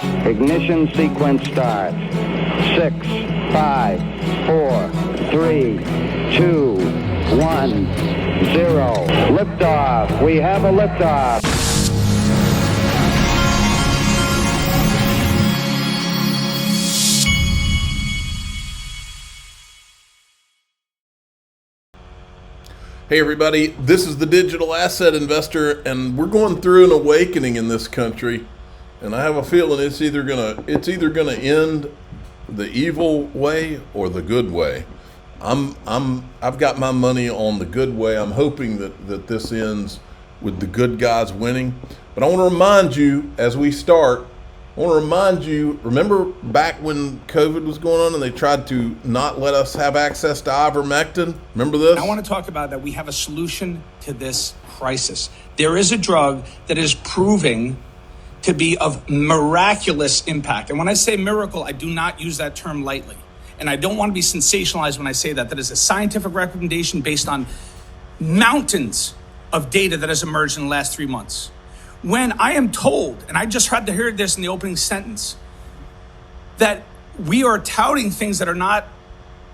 Ignition sequence start. 6, 5, 4, 3, 2, 1, 0. Liftoff. We have a liftoff. Hey everybody, this is the Digital Asset Investor, and we're going through an awakening in this country, and I have a feeling it's either gonna end the evil way or the good way. I've got my money on the good way. I'm hoping that this ends with the good guys winning. But I want to remind you as we start. Remember back when COVID was going on and they tried to not let us have access to ivermectin? Remember this? I want to talk about that. We have a solution to this crisis. There is a drug that is proving to be of miraculous impact. And when I say miracle, I do not use that term lightly. And I don't want to be sensationalized when I say that. That is a scientific recommendation based on mountains of data that has emerged in the last 3 months. When I am told, and I just had to hear this in the opening sentence, that we are touting things that are not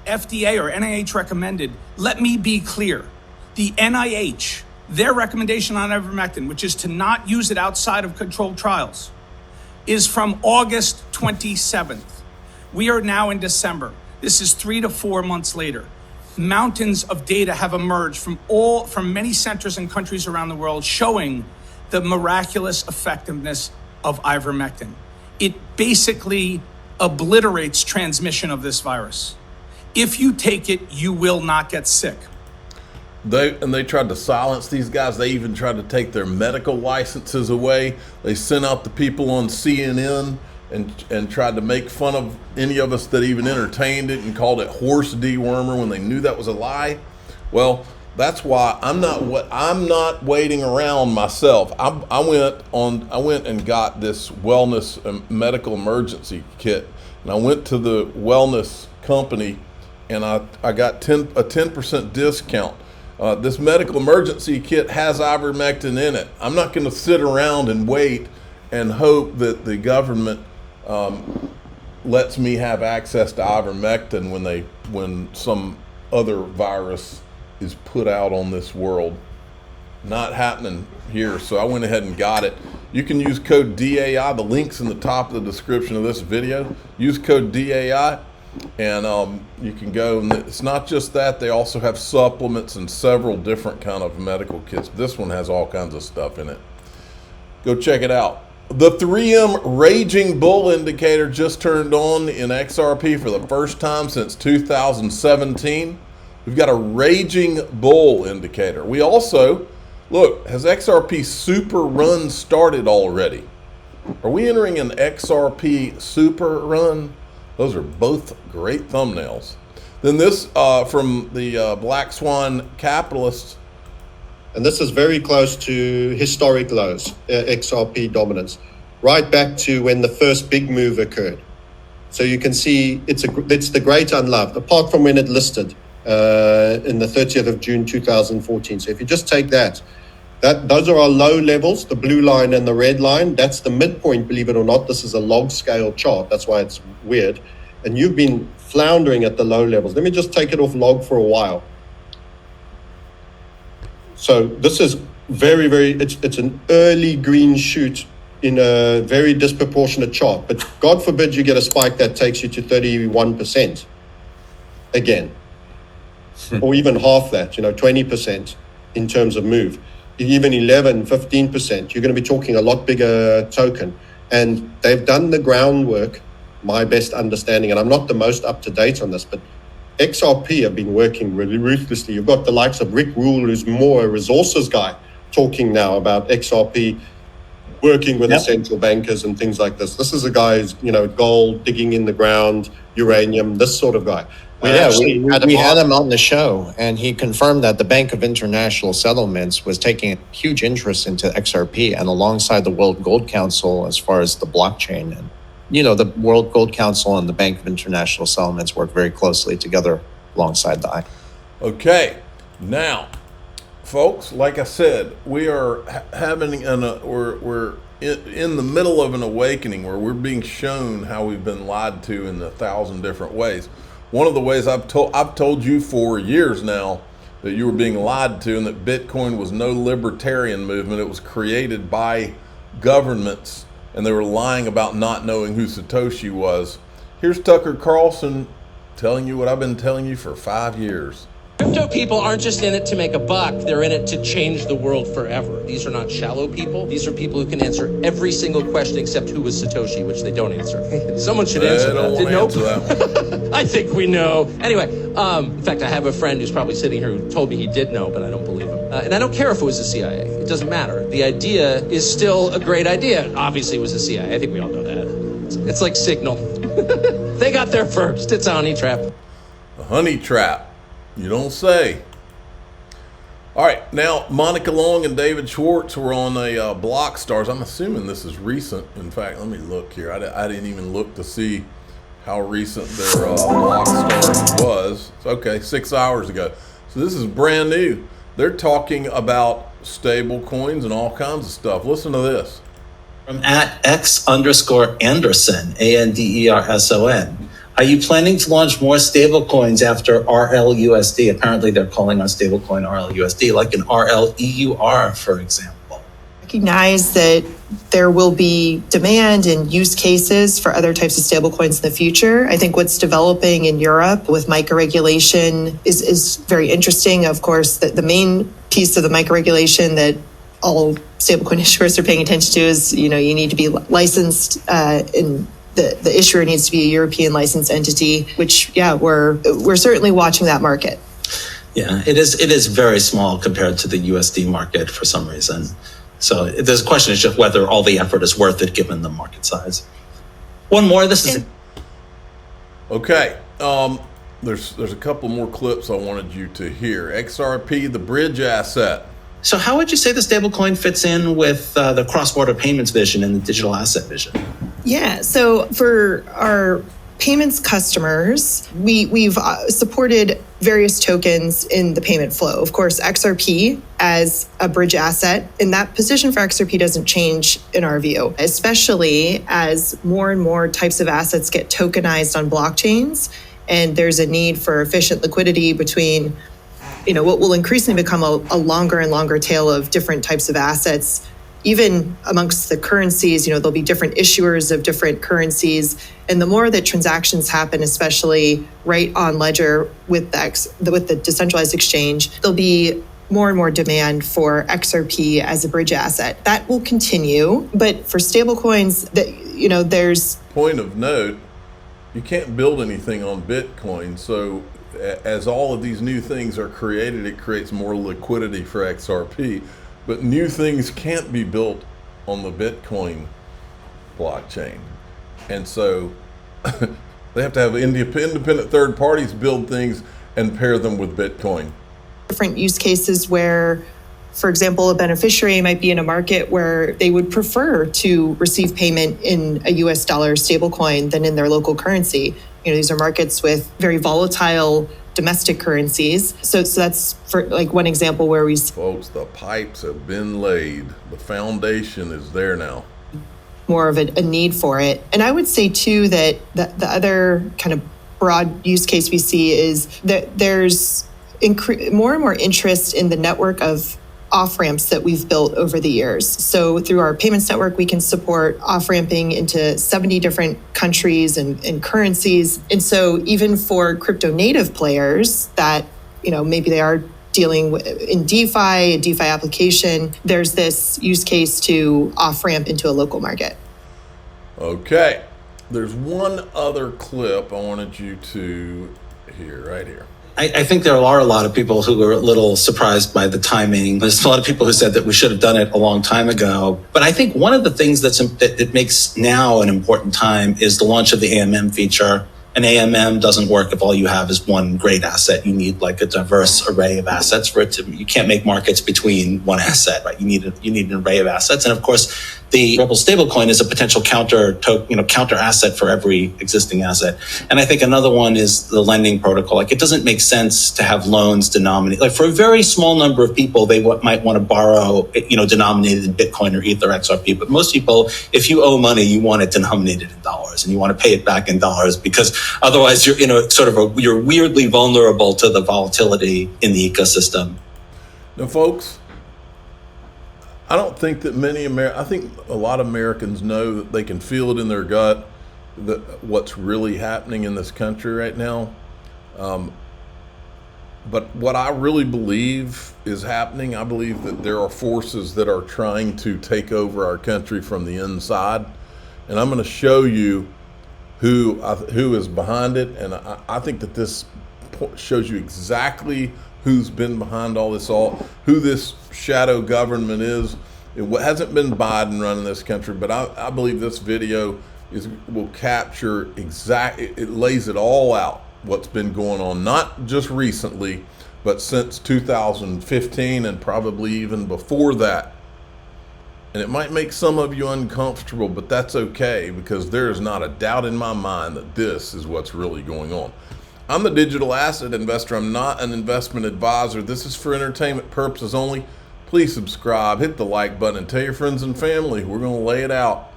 FDA or NIH recommended, let me be clear. The NIH, their recommendation on ivermectin, which is to not use it outside of controlled trials, is from August 27th. We are now in December. This is 3 to 4 months later. Mountains of data have emerged from many centers and countries around the world showing the miraculous effectiveness of ivermectin. It basically obliterates transmission of this virus. If you take it, you will not get sick. They tried to silence these guys. They even tried to take their medical licenses away. They sent out the people on CNN and tried to make fun of any of us that even entertained it and called it horse dewormer when they knew that was a lie. Well, that's why I'm not waiting around myself. I went and got this wellness medical emergency kit, and I went to the wellness company, and I got a 10% discount. This medical emergency kit has ivermectin in it. I'm not going to sit around and wait and hope that the government lets me have access to ivermectin when some other virus is put out on this world. Not happening here. So I went ahead and got it. You can use code DAI. The link's in the top of the description of this video. Use code DAI and you can go. And it's not just that. They also have supplements and several different kind of medical kits. This one has all kinds of stuff in it. Go check it out. The 3M Raging Bull indicator just turned on in XRP for the first time since 2017. We've got a Raging Bull indicator. We also, look, has XRP super run started already? Are we entering an XRP super run? Those are both great thumbnails. Then this from the Black Swan Capitalists. And this is very close to historic lows, XRP dominance, right back to when the first big move occurred. So you can see it's the great unloved, apart from when it listed in the 30th of June 2014. So if you just take that those are our low levels, the blue line and the red line. That's the midpoint, believe it or not. This is a log scale chart. That's why it's weird. And you've been floundering at the low levels. Let me just take it off log for a while. So this is very, it's an early green shoot in a very disproportionate chart. But God forbid you get a spike that takes you to 31% again. Or even half that, 20% in terms of move. Even 11, 15%, you're going to be talking a lot bigger token. And they've done the groundwork, my best understanding, and I'm not the most up to date on this, but XRP have been working really ruthlessly. You've got the likes of Rick Rule, who's more a resources guy, talking now about XRP, working with the central bankers and things like this. This is a guy who's, gold, digging in the ground, uranium, this sort of guy. We had him on the show, and he confirmed that the Bank of International Settlements was taking a huge interest into XRP and alongside the World Gold Council as far as the blockchain. And, the World Gold Council and the Bank of International Settlements work very closely together alongside the I. Okay, now, folks, like I said, we are having we're in the middle of an awakening where we're being shown how we've been lied to in 1,000 different ways. One of the ways I've told you for years now that you were being lied to and that Bitcoin was no libertarian movement. It was created by governments, and they were lying about not knowing who Satoshi was. Here's Tucker Carlson telling you what I've been telling you for 5 years. Crypto people aren't just in it to make a buck, they're in it to change the world forever. These are not shallow people. These are people who can answer every single question except who was Satoshi, which they don't answer. Someone should answer that. Didn't answer that one. I think we know. Anyway, in fact, I have a friend who's probably sitting here who told me he did know, but I don't believe him. And I don't care if it was the CIA. It doesn't matter. The idea is still a great idea. Obviously, it was the CIA. I think we all know that. It's like Signal. They got there first. It's a honey trap. A honey trap. You don't say. All right, now Monica Long and David Schwartz were on a BlockStars. I'm assuming this is recent. In fact, let me look here. I didn't even look to see how recent their BlockStars was. It's okay, 6 hours ago. So this is brand new. They're talking about stable coins and all kinds of stuff. Listen to this. From @X_Anderson, ANDERSON. Are you planning to launch more stablecoins after RLUSD? Apparently, they're calling our stablecoin RLUSD, like an RLEUR, for example. Recognize that there will be demand and use cases for other types of stablecoins in the future. I think what's developing in Europe with MiCA regulation is very interesting. Of course, the main piece of the MiCA regulation that all stablecoin issuers are paying attention to is, you need to be licensed in the issuer needs to be a European licensed entity, which, we're certainly watching that market. Yeah, it is very small compared to the USD market for some reason. So there's a question, is just whether all the effort is worth it given the market size. One more, Okay, there's a couple more clips I wanted you to hear. XRP, the bridge asset. So how would you say the stablecoin fits in with the cross-border payments vision and the digital asset vision? Yeah, so for our payments customers, we've supported various tokens in the payment flow. Of course, XRP as a bridge asset, and that position for XRP doesn't change in our view, especially as more and more types of assets get tokenized on blockchains, and there's a need for efficient liquidity between what will increasingly become a longer and longer tail of different types of assets. Even amongst the currencies, there'll be different issuers of different currencies. And the more that transactions happen, especially right on Ledger with the decentralized exchange, there'll be more and more demand for XRP as a bridge asset. That will continue. But for stablecoins, there's... Point of note, you can't build anything on Bitcoin. So as all of these new things are created, it creates more liquidity for XRP. But new things can't be built on the Bitcoin blockchain. And so they have to have independent third parties build things and pair them with Bitcoin. Different use cases where, for example, a beneficiary might be in a market where they would prefer to receive payment in a US dollar stablecoin than in their local currency. These are markets with very volatile domestic currencies. So that's for one example where we... Folks, the pipes have been laid. The foundation is there now. More of a need for it. And I would say too that the other kind of broad use case we see is that there's more and more interest in the network of off-ramps that we've built over the years. So through our payments network, we can support off-ramping into 70 different countries and currencies. And so even for crypto native players that, maybe they are dealing in DeFi, a DeFi application, there's this use case to off-ramp into a local market. Okay. There's one other clip I wanted you to hear right here. I think there are a lot of people who were a little surprised by the timing. There's a lot of people who said that we should have done it a long time ago. But I think one of the things that makes now an important time is the launch of the AMM feature An AMM doesn't work if all you have is one great asset. You need like a diverse array of assets for it to. You can't make markets between one asset, right? You need an array of assets, and of course, the Ripple stablecoin is a potential counter asset for every existing asset. And I think another one is the lending protocol. Like, it doesn't make sense to have loans denominated. Like, for a very small number of people, they might want to borrow, denominated in Bitcoin or Ether, XRP. But most people, if you owe money, you want it denominated in dollars, and you want to pay it back in dollars, because otherwise you're you're weirdly vulnerable to the volatility in the ecosystem. Now, folks, I don't think that I think a lot of Americans know that they can feel it in their gut, that what's really happening in this country right now. But what I really believe is happening, I believe that there are forces that are trying to take over our country from the inside. And I'm going to show you who is behind it. And I think that this shows you exactly who's been behind all this, who this shadow government is. It hasn't been Biden running this country, but I believe this video will capture it lays it all out, what's been going on, not just recently, but since 2015 and probably even before that. And it might make some of you uncomfortable, but that's okay, because there is not a doubt in my mind that this is what's really going on. I'm the digital asset investor. I'm not an investment advisor. This is for entertainment purposes only. Please subscribe, hit the like button, and tell your friends and family. We're going to lay it out.